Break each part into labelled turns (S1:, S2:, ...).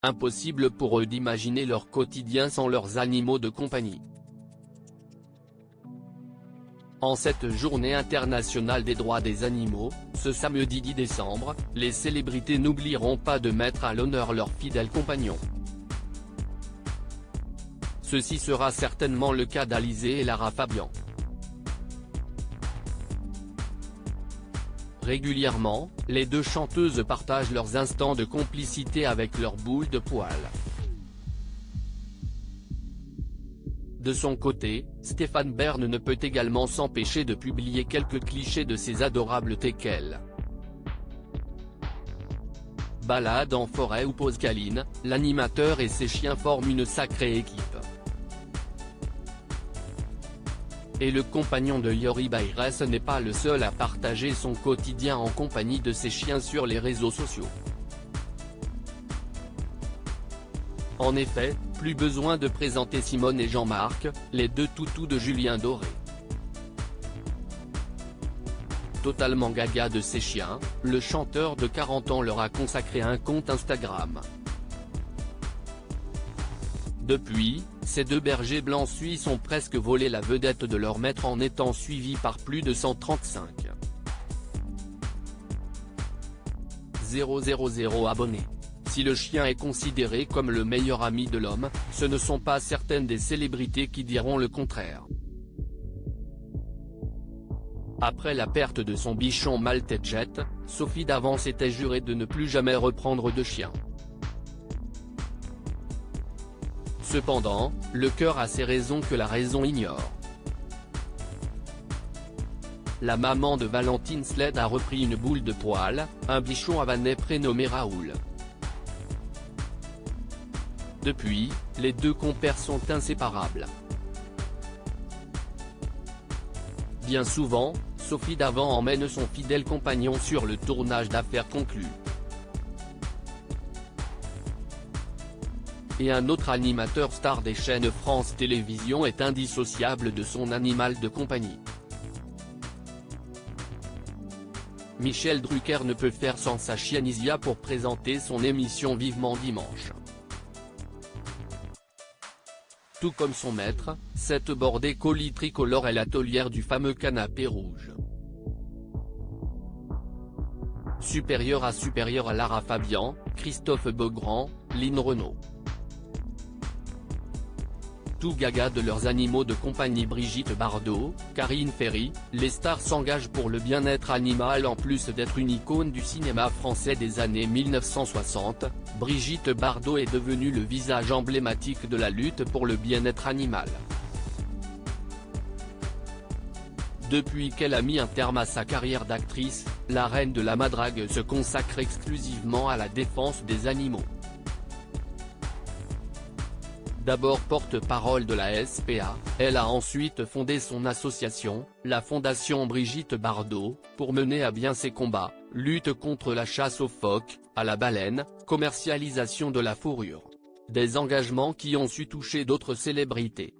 S1: Impossible pour eux d'imaginer leur quotidien sans leurs animaux de compagnie. En cette journée internationale des droits des animaux, ce samedi 10 décembre, les célébrités n'oublieront pas de mettre à l'honneur leurs fidèles compagnons. Ceci sera certainement le cas d'Alizée et Lara Fabian. Régulièrement, les deux chanteuses partagent leurs instants de complicité avec leurs boules de poil. De son côté, Stéphane Bern ne peut également s'empêcher de publier quelques clichés de ses adorables teckels. Balade en forêt ou pause câline, l'animateur et ses chiens forment une sacrée équipe. Et le compagnon de Yori Bayres n'est pas le seul à partager son quotidien en compagnie de ses chiens sur les réseaux sociaux. En effet, plus besoin de présenter Simone et Jean-Marc, les deux toutous de Julien Doré. Totalement gaga de ses chiens, le chanteur de 40 ans leur a consacré un compte Instagram. Depuis, ces deux bergers blancs suisses ont presque volé la vedette de leur maître en étant suivis par plus de 135 000 abonnés. Si le chien est considéré comme le meilleur ami de l'homme, ce ne sont pas certaines des célébrités qui diront le contraire. Après la perte de son bichon maltais Jet, Sophie Davant s'était jurée de ne plus jamais reprendre de chien. Cependant, le cœur a ses raisons que la raison ignore. La maman de Valentine Sled a repris une boule de poil, un bichon havanais prénommé Raoul. Depuis, les deux compères sont inséparables. Bien souvent, Sophie Davant emmène son fidèle compagnon sur le tournage d'Affaires conclues. Et un autre animateur star des chaînes France Télévisions est indissociable de son animal de compagnie. Michel Drucker ne peut faire sans sa chienne Isia pour présenter son émission Vivement Dimanche. Tout comme son maître, cette bordée colis tricolore est la taulière du fameux canapé rouge. Supérieur à Lara Fabian, Christophe Beaugrand, Line Renaud. Tout gaga de leurs animaux de compagnie Brigitte Bardot, Karine Ferry, les stars s'engagent pour le bien-être animal. En plus d'être une icône du cinéma français des années 1960, Brigitte Bardot est devenue le visage emblématique de la lutte pour le bien-être animal. Depuis qu'elle a mis un terme à sa carrière d'actrice, la reine de la madrague se consacre exclusivement à la défense des animaux. D'abord porte-parole de la SPA, elle a ensuite fondé son association, la Fondation Brigitte Bardot, pour mener à bien ses combats, lutte contre la chasse aux phoques, à la baleine, commercialisation de la fourrure. Des engagements qui ont su toucher d'autres célébrités.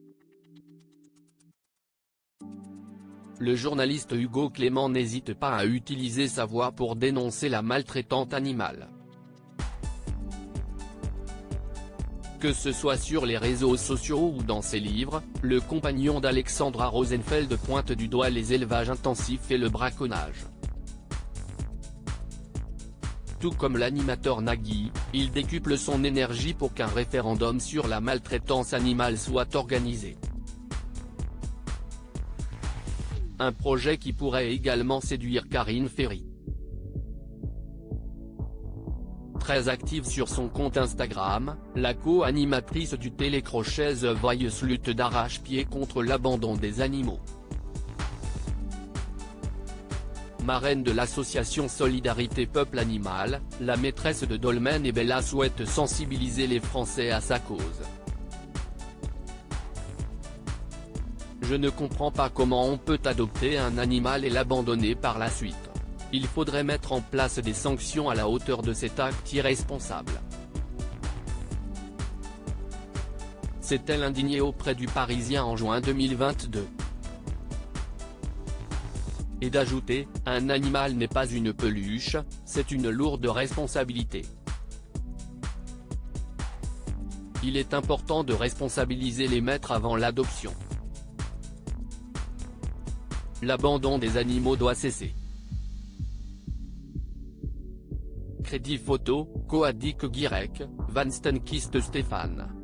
S1: Le journaliste Hugo Clément n'hésite pas à utiliser sa voix pour dénoncer la maltraitance animale. Que ce soit sur les réseaux sociaux ou dans ses livres, le compagnon d'Alexandra Rosenfeld pointe du doigt les élevages intensifs et le braconnage. Tout comme l'animateur Nagui, il décuple son énergie pour qu'un référendum sur la maltraitance animale soit organisé. Un projet qui pourrait également séduire Karine Ferry. Très active sur son compte Instagram, la co-animatrice du télécrochet The Voice lutte d'arrache-pied contre l'abandon des animaux. Marraine de l'association Solidarité Peuple Animal, la maîtresse de Dolmen et Bella souhaite sensibiliser les Français à sa cause. Je ne comprends pas comment on peut adopter un animal et l'abandonner par la suite. Il faudrait mettre en place des sanctions à la hauteur de cet acte irresponsable. S'est-elle indignée auprès du Parisien en juin 2022. Et d'ajouter, un animal n'est pas une peluche, c'est une lourde responsabilité. Il est important de responsabiliser les maîtres avant l'adoption. L'abandon des animaux doit cesser. Crédit photo, Coadic Guirec, Van Stenkiste Stéphane.